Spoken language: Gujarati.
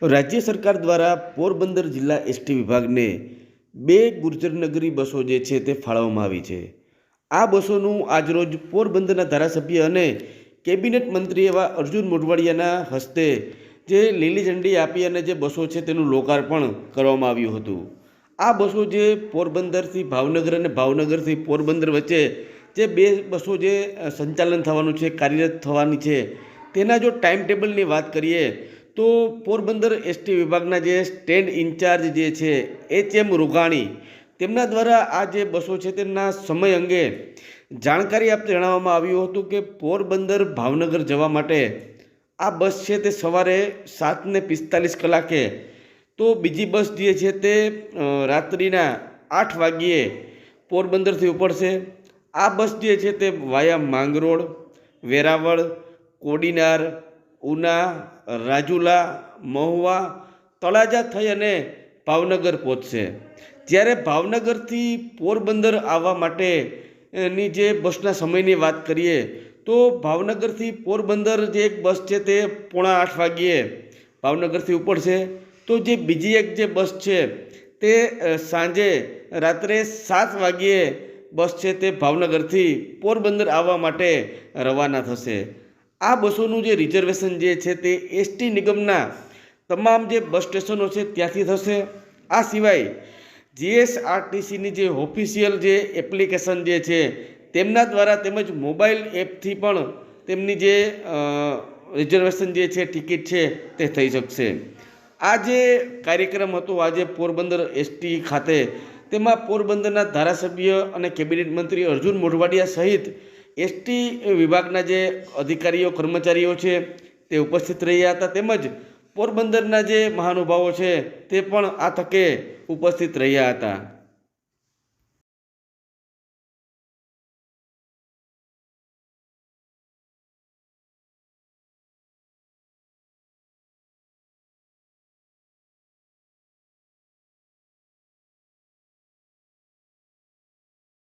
રાજ્ય સરકાર દ્વારા પોરબંદર જિલ્લા એસટી વિભાગને 2 ગુર્જરનગરી બસો જે છે તે ફાળવવામાં આવી છે। આ બસોનું આજરોજ પોરબંદરના ધારાસભ્ય અને કેબિનેટ મંત્રી એવા અર્જુન મોઢવાડિયાના હસ્તે જે લીલી ઝંડી આપી અને જે બસો છે તેનું લોકાર્પણ કરવામાં આવ્યું હતું। આ બસો જે પોરબંદરથી ભાવનગર અને ભાવનગરથી પોરબંદર વચ્ચે જે 2 બસો જે સંચાલન થવાનું છે, કાર્યરત થવાની છે, તેના જો ટાઈમ ટેબલની વાત કરીએ તો પોરબંદર એસટી વિભાગના જે સ્ટેન્ડ ઇન્ચાર્જ જે છે HM રૂઘાણી તેમના દ્વારા આ જે બસો છે તેના સમય અંગે જાણકારી આપતા જણાવવામાં આવ્યું હતું કે પોરબંદર ભાવનગર જવા માટે આ બસ છે તે સવારે 7:45 કલાકે, તો બીજી બસ જે છે તે રાત્રિના 8 વાગ્યે પોરબંદરથી ઉપડશે। આ બસ જે છે તે વાયા માંગરોળ, વેરાવળ, કોડીનાર, ઉના, રાજુલા, મહુવા, તળાજા થઈ અને ભાવનગર પહોંચશે। જ્યારે ભાવનગરથી પોરબંદર આવવા માટેની જે બસના સમયની વાત કરીએ તો ભાવનગરથી પોરબંદર જે એક બસ છે તે 7:45 વાગ્યે ભાવનગરથી ઉપડશે, તો જે બીજી એક જે બસ છે તે સાંજે રાત્રે 7 વાગ્યે બસ છે તે ભાવનગરથી પોરબંદર આવવા માટે રવાના થશે। આ બસોનું જે રિઝર્વેશન જે છે તે એસટી નિગમના તમામ જે બસ સ્ટેશનો છે ત્યાંથી થશે। આ સિવાય જીએસઆરટીસીની જે ઓફિશિયલ જે એપ્લિકેશન જે છે તેમના દ્વારા તેમજ મોબાઈલ એપથી પણ તેમની જે રિઝર્વેશન જે છે, ટિકિટ છે તે થઈ શકશે। આ જે કાર્યક્રમ હતો આજે પોરબંદર એસટી ખાતે, તેમાં પોરબંદરના ધારાસભ્ય અને કેબિનેટ મંત્રી અર્જુન મોઢવાડિયા સહિત એસટી વિભાગના જે અધિકારીઓ કર્મચારીઓ છે તે ઉપસ્થિત રહ્યા હતા, તેમજ પોરબંદરના જે મહાનુભાવો છે તે પણ આ તકે ઉપસ્થિત રહ્યા હતા।